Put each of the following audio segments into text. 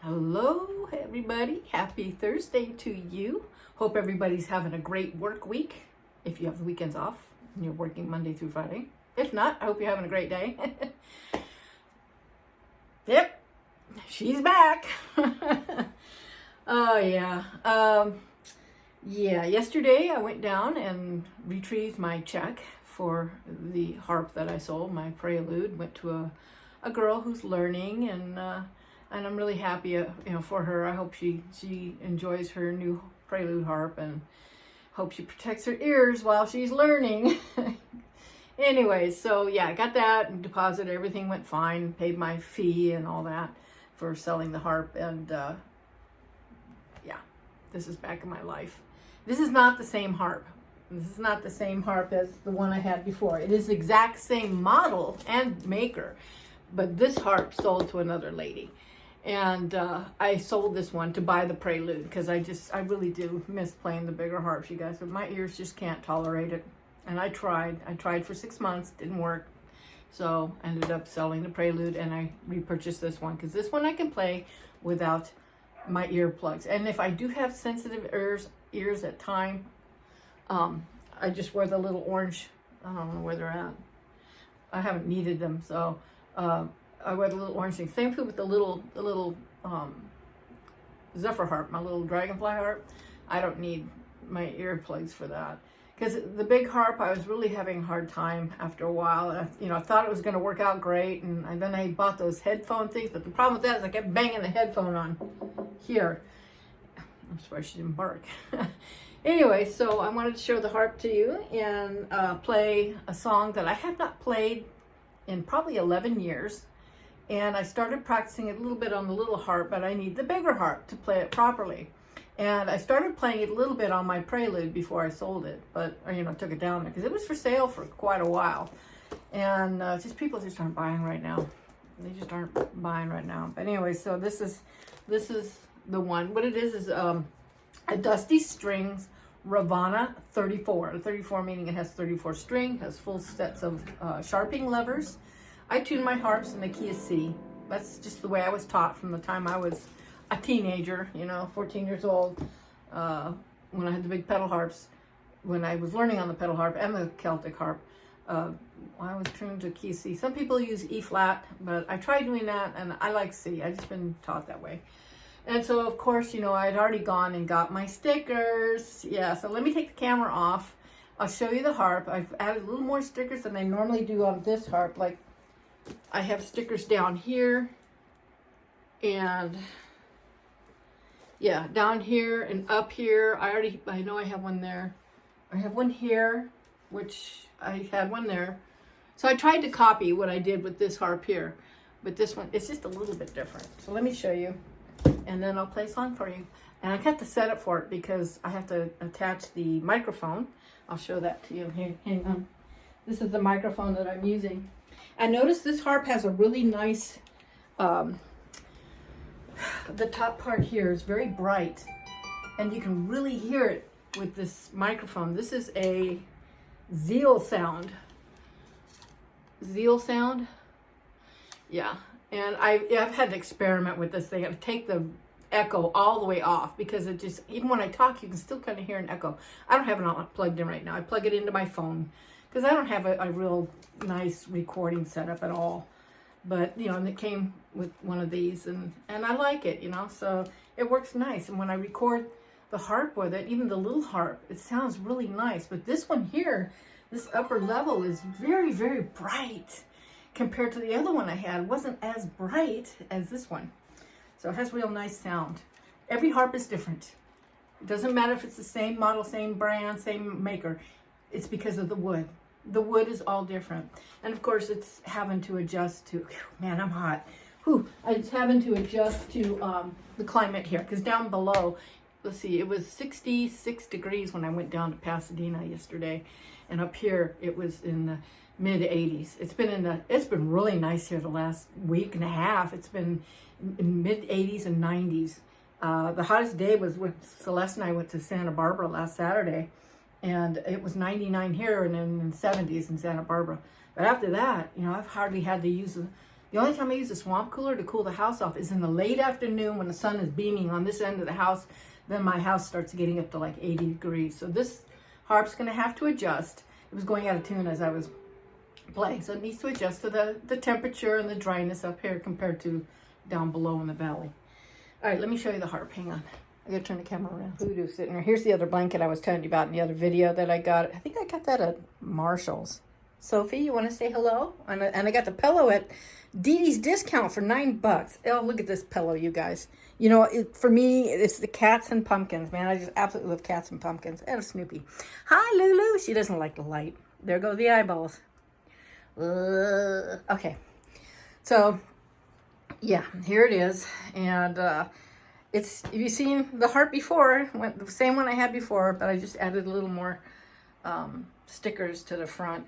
Hello, everybody. Happy Thursday to you. Hope everybody's having a great work week. If you have the weekends off and you're working Monday through Friday. If not, I hope you're having a great day. Yep, she's back. Oh, yeah. Yesterday I went down and retrieved my check for the harp that I sold, my prelude. Went to a girl who's learning, and I'm really happy, for her. I hope she enjoys her new prelude harp, and hope she protects her ears while she's learning. Anyway, so yeah, I got that and deposited. Everything went fine. Paid my fee and all that for selling the harp, and this is back in my life. This is not the same harp. This is not the same harp as the one I had before. It is the exact same model and maker, but this harp sold to another lady. And I sold this one to buy the prelude because I really do miss playing the bigger harps, you guys, but my ears just can't tolerate it. And I tried for 6 months, didn't work. So I ended up selling the prelude, and I repurchased this one because this one I can play without my earplugs. And if I do have sensitive ears at time, I just wear the little orange, I don't know where they're at. I haven't needed them, so I wear the little orange thing. Same thing with the little Zephyr harp, my little dragonfly harp. I don't need my earplugs for that. Because the big harp, I was really having a hard time after a while. I thought it was going to work out great, and then I bought those headphone things. But the problem with that is I kept banging the headphone on here. I'm surprised she didn't bark. Anyway, so I wanted to show the harp to you and play a song that I have not played in probably 11 years. And I started practicing it a little bit on the little harp, but I need the bigger harp to play it properly. And I started playing it a little bit on my prelude before I sold it, but took it down there because it was for sale for quite a while. And people just aren't buying right now. They just aren't buying right now. But anyway, so this is the one. What it is a Dusty Strings Revana 34. 34 meaning it has 34 string, has full sets of sharping levers. I tune my harps in the key of C. That's just the way I was taught from the time I was a teenager, 14 years old, when I had the big pedal harps. When I was learning on the pedal harp and the Celtic harp, I was tuned to key C. Some people use E flat, but I tried doing that, and I like C. I've just been taught that way. And so, of course, I'd already gone and got my stickers. Yeah, so let me take the camera off. I'll show you the harp. I've added a little more stickers than I normally do on this harp. Like, I have stickers down here, and yeah, down here and up here. I know I have one there. I have one here, which I had one there. So I tried to copy what I did with this harp here, but this one, it's just a little bit different. So let me show you, and then I'll play a song for you. And I have to set up for it because I have to attach the microphone. I'll show that to you. Here, hang on. This is the microphone that I'm using. And notice this harp has a really nice, the top part here is very bright, and you can really hear it with this microphone. This is a Zeal sound. Zeal sound? Yeah. And I've had to experiment with this thing. I take the echo all the way off because it just, even when I talk, you can still kind of hear an echo. I don't have it all plugged in right now. I plug it into my phone because I don't have a real nice recording setup at all. But, and it came with one of these, and I like it, so it works nice. And when I record the harp with it, even the little harp, it sounds really nice. But this one here, this upper level is very, very bright compared to the other one I had. It wasn't as bright as this one. So it has real nice sound. Every harp is different. It doesn't matter if it's the same model, same brand, same maker. It's because of the wood. The wood is all different. And of course, it's having to adjust to, man, I'm hot. It's having to adjust to the climate here. Because down below, let's see, it was 66 degrees when I went down to Pasadena yesterday. And up here, it was in the mid 80s. It's been really nice here the last week and a half. It's been in mid 80s and 90s. The hottest day was when Celeste and I went to Santa Barbara last Saturday. And it was 99 here and then in the 70s in Santa Barbara. But after that, I've hardly had to use The only time I use the swamp cooler to cool the house off is in the late afternoon when the sun is beaming on this end of the house. Then my house starts getting up to like 80 degrees. So this harp's going to have to adjust. It was going out of tune as I was playing, so it needs to adjust to the temperature and the dryness up here compared to down below in the valley. All right, let me show you the harp. Hang on. I gotta turn the camera around. Voodoo sitting there. Here's the other blanket I was telling you about in the other video that I got. I think I got that at Marshall's. Sophie, you want to say hello? And I got the pillow at Dee Dee's discount for $9. Oh, look at this pillow, you guys. You know, for me, it's the cats and pumpkins, man. I just absolutely love cats and pumpkins. And Snoopy. Hi, Lulu. She doesn't like the light. There go the eyeballs. Okay. So, yeah, here it is. And it's, have you seen the harp before? The same one I had before, but I just added a little more stickers to the front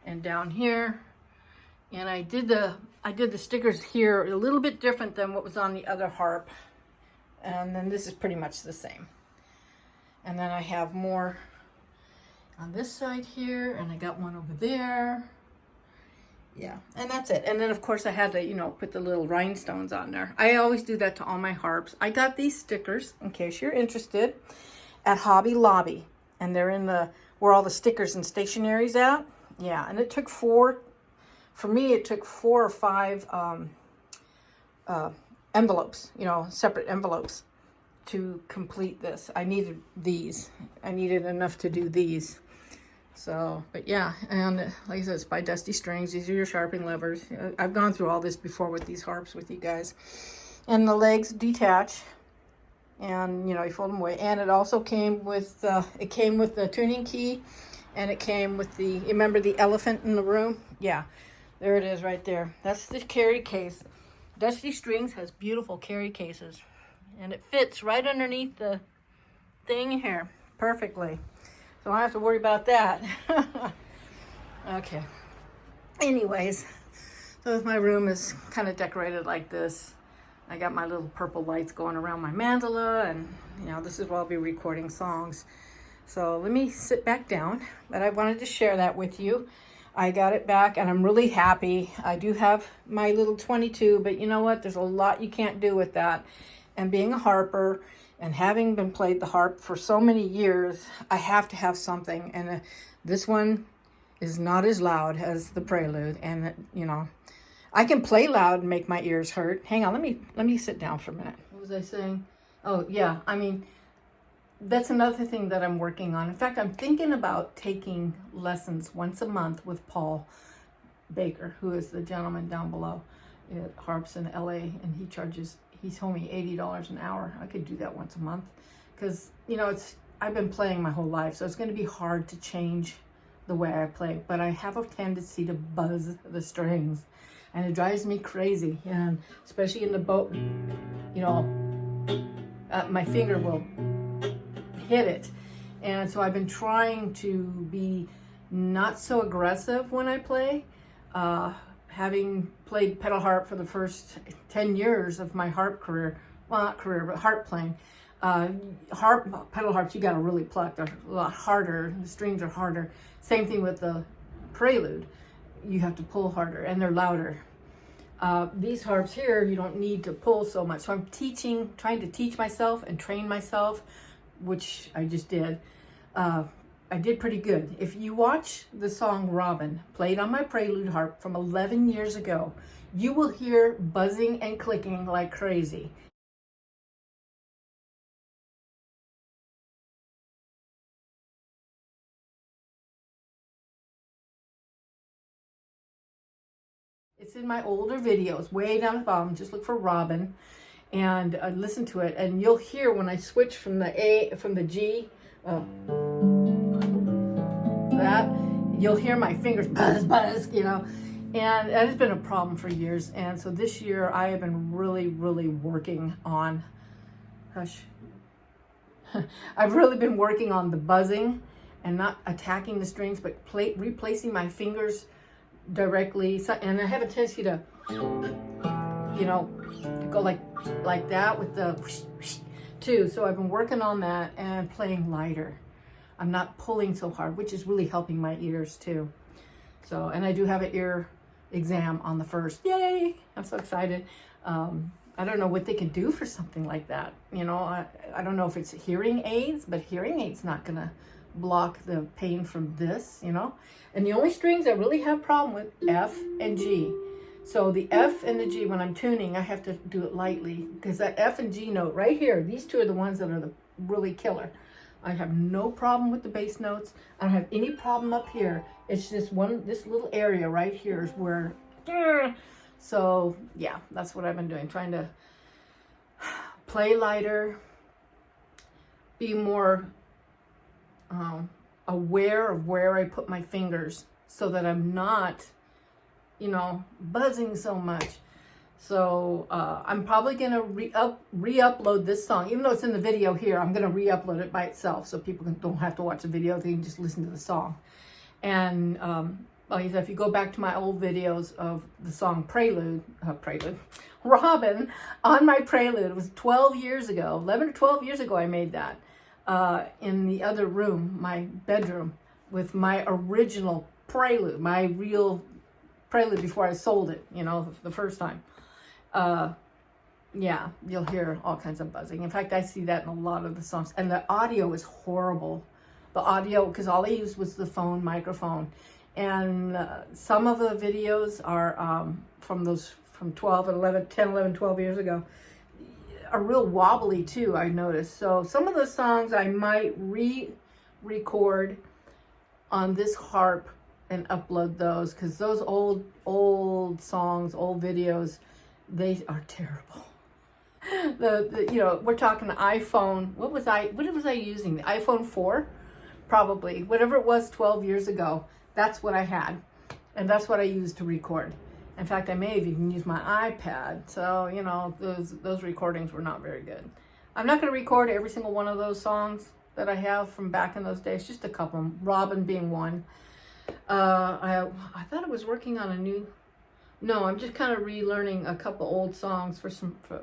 and down here. And I did the stickers here a little bit different than what was on the other harp. And then this is pretty much the same. And then I have more on this side here, and I got one over there. Yeah, and that's it. And then of course I had to, you know, put the little rhinestones on there. I always do that to all my harps. I got these stickers, in case you're interested, at Hobby Lobby. And they're in the, where all the stickers and stationery's at. Yeah, and it took for me, it took 4 or 5 envelopes, you know, separate envelopes to complete this. I needed these. I needed enough to do these. So, but yeah, and like I said, it's by Dusty Strings. These are your sharpening levers. I've gone through all this before with these harps with you guys. And the legs detach, and you know, you fold them away. And it also came with the tuning key, and it came with the, you remember the elephant in the room? Yeah, there it is right there. That's the carry case. Dusty Strings has beautiful carry cases, and it fits right underneath the thing here perfectly. So I don't have to worry about that. Okay. Anyways, so my room is kind of decorated like this. I got my little purple lights going around my mandala, and you know, this is where I'll be recording songs. So let me sit back down, but I wanted to share that with you. I got it back and I'm really happy. I do have my little 22, but you know what? There's a lot you can't do with that. And being a harper, and having been played the harp for so many years, I have to have something. And this one is not as loud as the Prelude. And, you know, I can play loud and make my ears hurt. Hang on, let me sit down for a minute. What was I saying? Oh, yeah, I mean, that's another thing that I'm working on. In fact, I'm thinking about taking lessons once a month with Paul Baker, who is the gentleman down below at Harps in LA, and he told me $80 an hour. I could do that once a month because, you know, I've been playing my whole life, so it's going to be hard to change the way I play, but I have a tendency to buzz the strings, and it drives me crazy, and especially in the boat, you know, my finger will hit it. And so I've been trying to be not so aggressive when I play. Having played pedal harp for the first 10 years of my harp career, well, not career, but harp playing, pedal harps, you got to really pluck. They're a lot harder. The strings are harder. Same thing with the Prelude. You have to pull harder, and they're louder. These harps here, you don't need to pull so much. So I'm trying to teach myself and train myself, which I just did. I did pretty good. If you watch the song Robin, played on my Prelude harp from 11 years ago, you will hear buzzing and clicking like crazy. It's in my older videos, way down at the bottom. Just look for Robin and listen to it, and you'll hear when I switch from the G, that you'll hear my fingers buzz, buzz, you know, and that has been a problem for years. And so this year I have been really, really working on, I've really been working on the buzzing and not attacking the strings, but replacing my fingers directly. So, and I have a tendency to, you know, to go like that with the whoosh, whoosh, too. So I've been working on that and playing lighter. I'm not pulling so hard, which is really helping my ears too. So, and I do have an ear exam on the 1st. Yay! I'm so excited. I don't know what they can do for something like that. You know, I don't know if it's hearing aids, but hearing aids not gonna block the pain from this, you know. And the only strings I really have problem with, F and G. So the F and the G, when I'm tuning, I have to do it lightly, because that F and G note right here, these two are the ones that are the really killer. I have no problem with the bass notes. I don't have any problem up here. It's just this little area right here is where, so yeah, that's what I've been doing, trying to play lighter, be more aware of where I put my fingers so that I'm not, you know, buzzing so much. So I'm probably going to re-upload this song. Even though it's in the video here, I'm going to re-upload it by itself so people don't have to watch the video. They can just listen to the song. And like I said, if you go back to my old videos of the song Robin, on my Prelude, it was 12 years ago, 11 or 12 years ago I made that in the other room, my bedroom, with my original Prelude, my real Prelude before I sold it, you know, the first time. Yeah, you'll hear all kinds of buzzing. In fact, I see that in a lot of the songs. And the audio is horrible. The audio, because all I used was the phone microphone. And some of the videos are from 12 and 11, 10, 11, 12 years ago, are real wobbly too, I noticed. So some of the songs I might re-record on this harp and upload those, because those old songs, old videos, they are terrible. You know, we're talking iPhone. What was I using? The iPhone 4, probably. Whatever it was 12 years ago, that's what I had, and that's what I used to record. In fact, I may have even used my iPad. So, you know, those recordings were not very good. I'm not going to record every single one of those songs that I have from back in those days. Just a couple. Robin being one. I thought I was working on a new. No, I'm just kind of relearning a couple old songs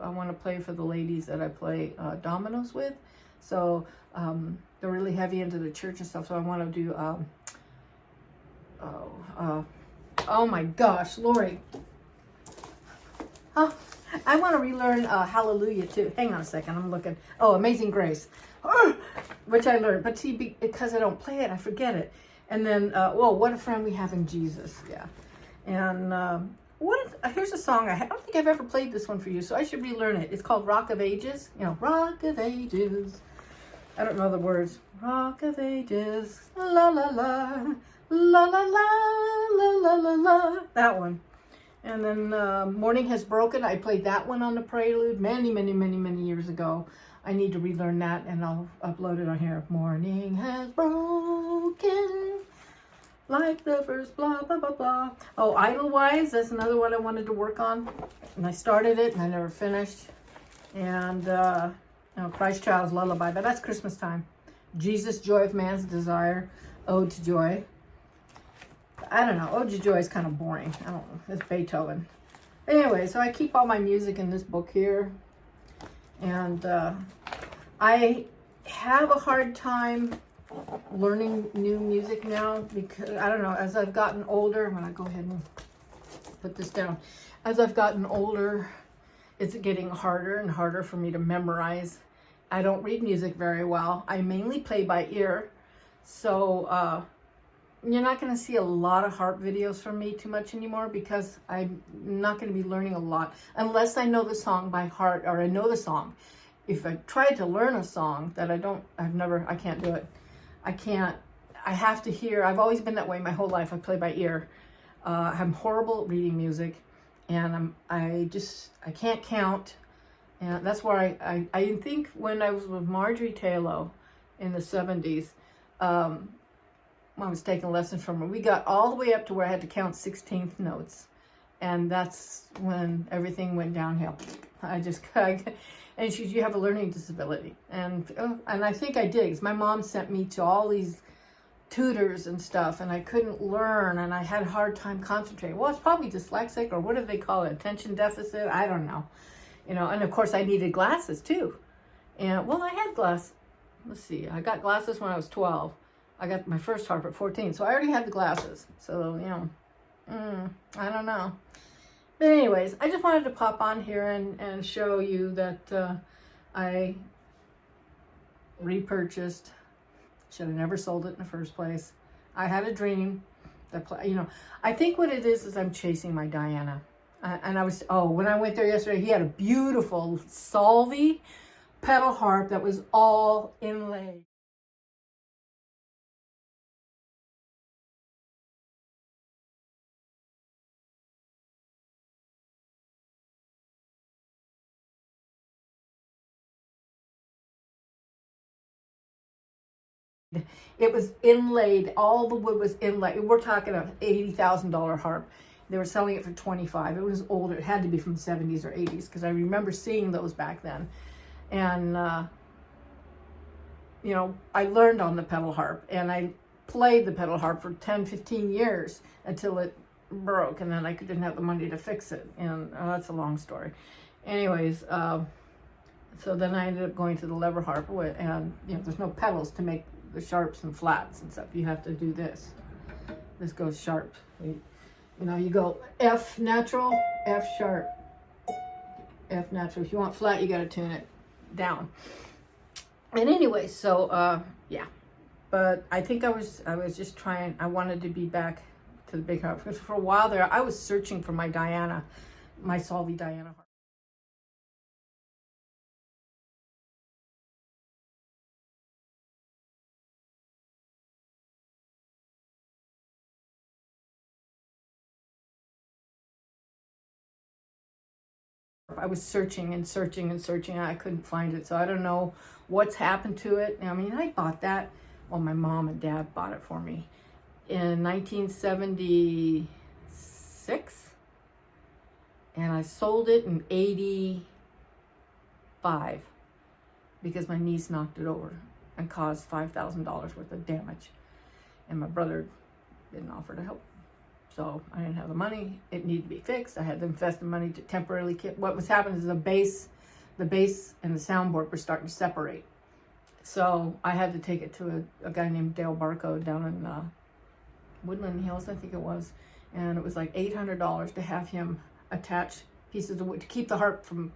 I want to play for the ladies that I play dominoes with. So they're really heavy into the church and stuff. So I want to do. Oh my gosh, Lori. Oh, I want to relearn Hallelujah too. Hang on a second, I'm looking. Oh, Amazing Grace, which I learned. But see, because I don't play it, I forget it. And then, well, What a Friend We Have in Jesus. Yeah. And here's a song. I don't think I've ever played this one for you, so I should relearn it. It's called Rock of Ages. You know, Rock of Ages. I don't know the words. Rock of Ages. La la la. La la la la la la la. That one. And then Morning Has Broken. I played that one on the Prelude many years ago. I need to relearn that, and I'll upload it on here. Morning has broken like the first blah blah blah blah. Oh, Idlewives. That's another one I wanted to work on, and I started it and I never finished. And Christ Child's Lullaby, but that's Christmas time. Jesus, Joy of Man's Desire. Ode to Joy. I don't know. Ode to Joy is kind of boring. I don't know. It's Beethoven. Anyway, so I keep all my music in this book here. And I have a hard time learning new music now because, I don't know, as I've gotten older, I'm going to go ahead and put this down. As I've gotten older, it's getting harder and harder for me to memorize. I don't read music very well. I mainly play by ear. So, you're not going to see a lot of harp videos from me too much anymore because I'm not going to be learning a lot unless I know the song by heart or I know the song. If I try to learn a song that I can't do it. I have to hear. I've always been that way my whole life. I play by ear. I'm horrible at reading music, and I can't count. And that's why I think when I was with Marjorie Taylor in the 70s, I was taking lessons from her. We got all the way up to where I had to count 16th notes. And that's when everything went downhill. And she said, you have a learning disability. And I think I did, because my mom sent me to all these tutors and stuff, and I couldn't learn, and I had a hard time concentrating. Well, it's probably dyslexic, or what do they call it? Attention deficit? I don't know. You know, and of course I needed glasses too. And, well, I had glasses. Let's see, I got glasses when I was 12. I got my first harp at 14, so I already had the glasses. So, you know, I don't know. But anyways, I just wanted to pop on here and show you that I repurchased. Should have never sold it in the first place. I had a dream that, I think what it is I'm chasing my Diana. And I was, when I went there yesterday, he had a beautiful Solvi pedal harp that was all inlaid. It was inlaid. All the wood was inlaid. We're talking an $80,000 harp. They were selling it for $25,000. It was older. It had to be from 70s or 80s because I remember seeing those back then. And, I learned on the pedal harp, and I played the pedal harp for 10, 15 years until it broke, and then I didn't have the money to fix it. And that's a long story. Anyways, so then I ended up going to the lever harp, and, there's no pedals to make the sharps and flats and stuff. You have to do this. This goes sharp. You go F natural, F sharp, F natural. If you want flat, you got to tune it down. And anyway, so yeah. But I think I was just trying. I wanted to be back to the big harp because for a while there, I was searching for my Diana, my Solvi Diana harp. I was searching and searching and searching. I couldn't find it. So I don't know what's happened to it. I mean, I bought that. Well, my mom and dad bought it for me in 1976. And I sold it in 85 because my niece knocked it over and caused $5,000 worth of damage. And my brother didn't offer to help. So I didn't have the money. It needed to be fixed. I had to invest the money to temporarily what was happening is the bass and the soundboard were starting to separate. So I had to take it to a guy named Dale Barco down in Woodland Hills, I think it was. And it was like $800 to have him attach pieces of wood to keep the harp from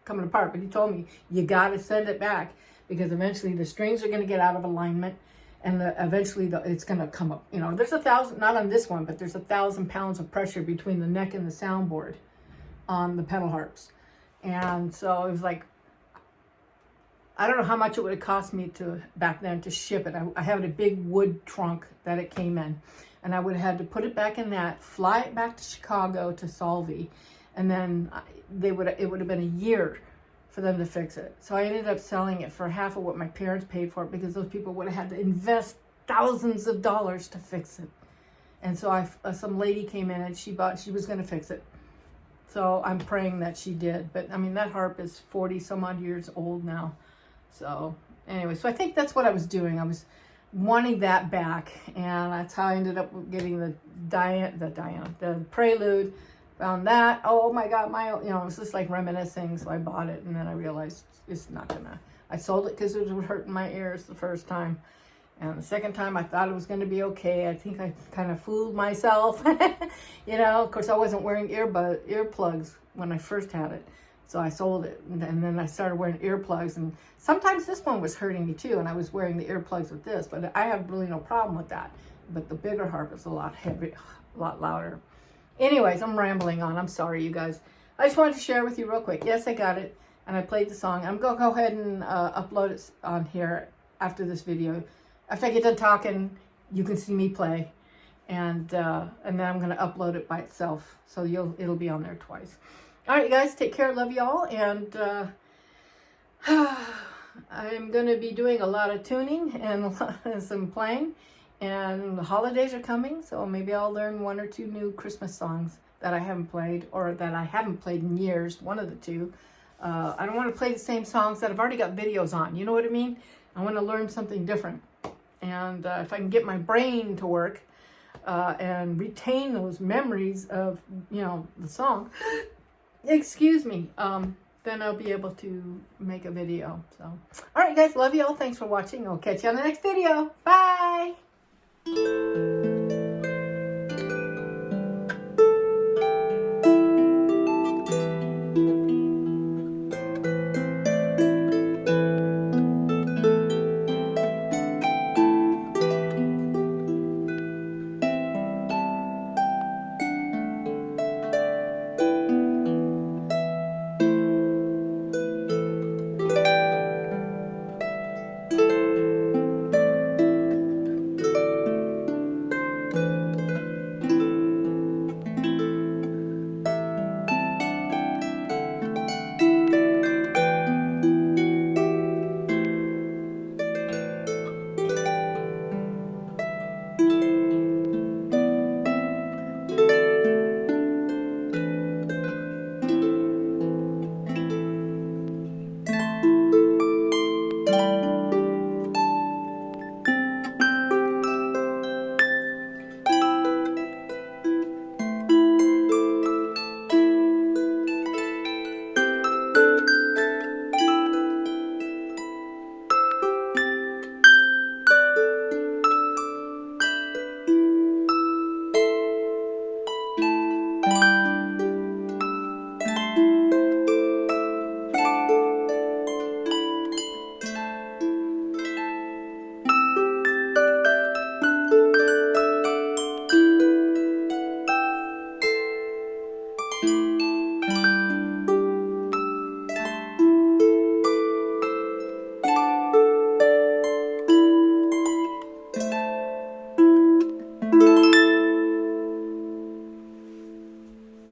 coming apart. But he told me, you got to send it back because eventually the strings are going to get out of alignment. And eventually it's going to come up. There's 1,000, not on this one, but there's 1,000 pounds of pressure between the neck and the soundboard on the pedal harps. And so it was like, I don't know how much it would have cost me back then to ship it. I had a big wood trunk that it came in. And I would have had to put it back in that, fly it back to Chicago to Solvi. And then it would have been a year for them to fix it. So I ended up selling it for half of what my parents paid for it because those people would have had to invest thousands of dollars to fix it. And so some lady came in and she was going to fix it. So I'm praying that she did. But I mean, that harp is 40 some odd years old now. So anyway, so I think that's what I was doing. I was wanting that back, and that's how I ended up getting the Prelude. Found that. Oh my God, it was just like reminiscing. So I bought it, and then I realized it's not gonna. I sold it because it was hurting my ears the first time, and the second time I thought it was gonna be okay. I think I kind of fooled myself. Of course I wasn't wearing earplugs when I first had it, so I sold it, and then I started wearing earplugs, and sometimes this one was hurting me too, and I was wearing the earplugs with this, but I have really no problem with that. But the bigger harp is a lot heavy, a lot louder. Anyways, I'm rambling on. I'm sorry, you guys. I just wanted to share with you real quick. Yes, I got it, and I played the song. I'm going to go ahead and upload it on here after this video. After I get done talking, you can see me play, and then I'm going to upload it by itself, so it'll be on there twice. All right, you guys, take care. Love you all, and I'm going to be doing a lot of tuning and some playing. And the holidays are coming, so maybe I'll learn one or two new Christmas songs that I haven't played, or that I haven't played in years, one of the two. I don't want to play the same songs that I've already got videos on, you know what I mean? I want to learn something different. And if I can get my brain to work and retain those memories of, the song, excuse me, then I'll be able to make a video. So, all right, guys, love you all. Thanks for watching. I'll catch you on the next video. Bye.